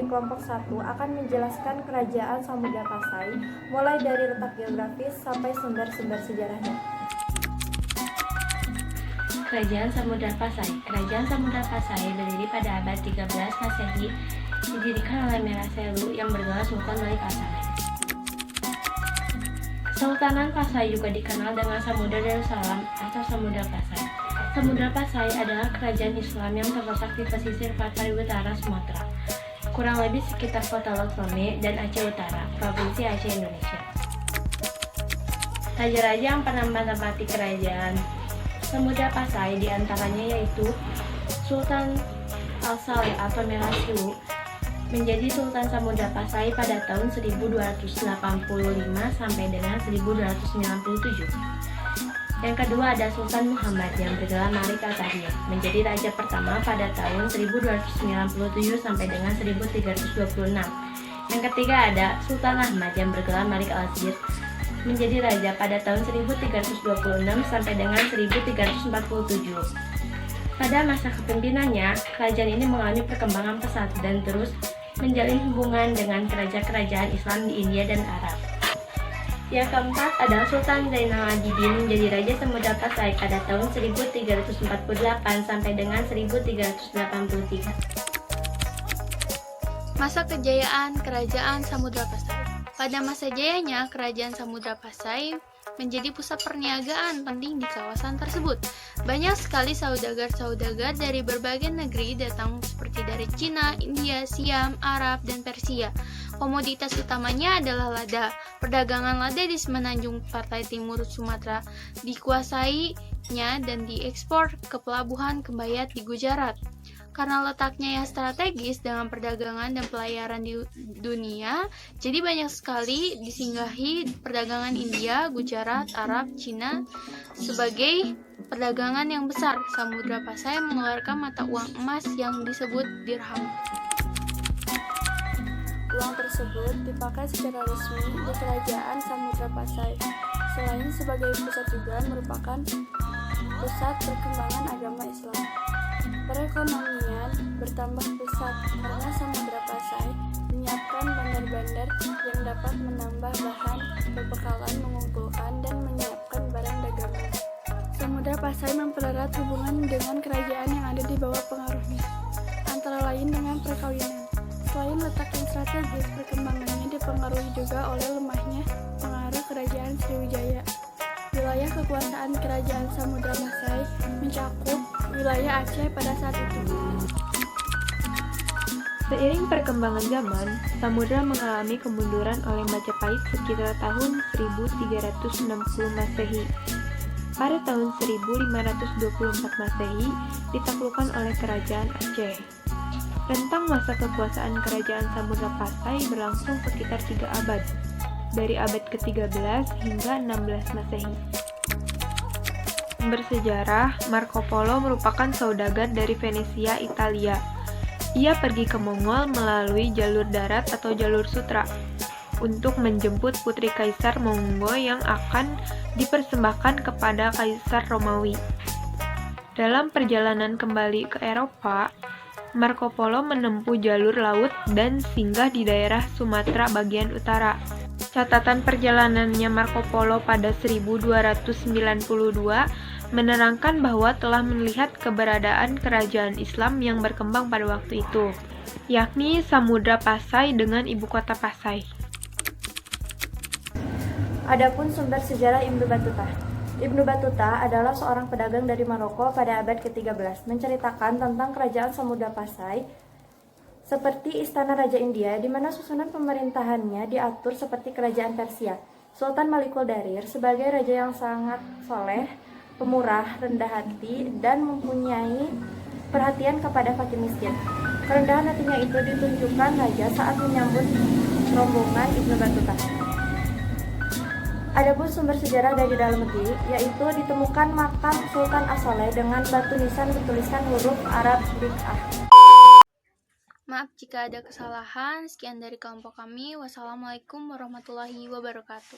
kelompok 1 akan menjelaskan kerajaan Samudra Pasai mulai dari letak geografis sampai sumber-sumber sejarahnya. Kerajaan Samudra Pasai. Kerajaan Samudra Pasai berdiri pada abad 13 Masehi, didirikan oleh Meraselu yang bergelar Sultan Malik Pasai. Kesultanan Pasai juga dikenal dengan Samudra Darussalam atau Samudra Pasai. Samudra Pasai adalah kerajaan Islam yang terletak di pesisir pantai utara Sumatera, kurang lebih sekitar kota Lome dan Aceh Utara, Provinsi Aceh, Indonesia. Raja-raja yang pernah menempati kerajaan Samudra Pasai diantaranya yaitu Sultan Al-Saleh atau Meraselu, menjadi Sultan Samudra Pasai pada tahun 1285 sampai dengan 1297. Yang kedua ada Sultan Muhammad yang bergelar Malik Al-Tahir, menjadi raja pertama pada tahun 1297 sampai dengan 1326. Yang ketiga ada Sultan Ahmad yang bergelar Malik Al-Aziz, menjadi raja pada tahun 1326 sampai dengan 1347. Pada masa kepemimpinannya, kerajaan ini mengalami perkembangan pesat dan terus menjalin hubungan dengan kerajaan-kerajaan Islam di India dan Arab. Yang keempat adalah Sultan Zainal Abidin, menjadi Raja Samudra Pasai pada tahun 1348 sampai dengan 1383. Masa kejayaan Kerajaan Samudra Pasai. Pada masa jayanya, Kerajaan Samudra Pasai menjadi pusat perniagaan penting di kawasan tersebut. Banyak sekali saudagar-saudagar dari berbagai negeri datang seperti dari Cina, India, Siam, Arab, dan Persia. Komoditas utamanya adalah lada. Perdagangan lada di semenanjung pantai timur Sumatera dikuasainya dan diekspor ke pelabuhan Kembayat di Gujarat. Karena letaknya yang strategis dengan perdagangan dan pelayaran di dunia, jadi banyak sekali disinggahi perdagangan India, Gujarat, Arab, Cina sebagai perdagangan yang besar. Samudra Pasai mengeluarkan mata uang emas yang disebut dirham. Uang tersebut dipakai secara resmi di Kerajaan Samudra Pasai. Selain sebagai pusat juga merupakan pusat perkembangan agama Islam. Perekonomian bertambah pesat karena Samudra Pasai menyiapkan bandar-bandar yang dapat menambah bahan perbekalan, mengumpulkan dan menyiapkan barang dagangan. Samudra Pasai mempererat hubungan dengan kerajaan yang ada di bawah pengaruhnya, antara lain dengan perkawinan. Selain letak yang strategis, perkembangannya dipengaruhi juga oleh lemahnya pengaruh Kerajaan Sriwijaya. Wilayah kekuasaan Kerajaan Samudra Pasai mencakup wilayah Aceh pada saat itu. Seiring perkembangan zaman, Samudra mengalami kemunduran oleh Majapahit sekitar tahun 1360 Masehi. Pada tahun 1524 Masehi, ditaklukkan oleh Kerajaan Aceh. Rentang masa kekuasaan Kerajaan Samudra Pasai berlangsung sekitar 3 abad, dari abad ke-13 hingga 16 Masehi. Bersejarah, Marco Polo merupakan saudagar dari Venesia, Italia. Ia pergi ke Mongol melalui jalur darat atau jalur sutra untuk menjemput putri Kaisar Mongol yang akan dipersembahkan kepada Kaisar Romawi. Dalam perjalanan kembali ke Eropa, Marco Polo menempuh jalur laut dan singgah di daerah Sumatera bagian utara. Catatan perjalanannya Marco Polo pada 1292 menerangkan bahwa telah melihat keberadaan kerajaan Islam yang berkembang pada waktu itu, yakni Samudra Pasai dengan ibu kota Pasai. Adapun sumber sejarah Ibnu Battuta. Ibnu Battuta adalah seorang pedagang dari Maroko pada abad ke-13, menceritakan tentang kerajaan Samudra Pasai seperti istana Raja India, di mana susunan pemerintahannya diatur seperti kerajaan Persia. Sultan Malikul Darir sebagai raja yang sangat soleh, pemurah, rendah hati, dan mempunyai perhatian kepada fakir miskin. Kerendahan hatinya itu ditunjukkan raja saat menyambut rombongan Ibnu Battuta. Adapun sumber sejarah dari dalam negeri, yaitu ditemukan makam Sultan As-Saleh dengan batu nisan bertuliskan huruf Arab Bid'ah. Maaf jika ada kesalahan. Sekian dari kelompok kami. Wassalamualaikum warahmatullahi wabarakatuh.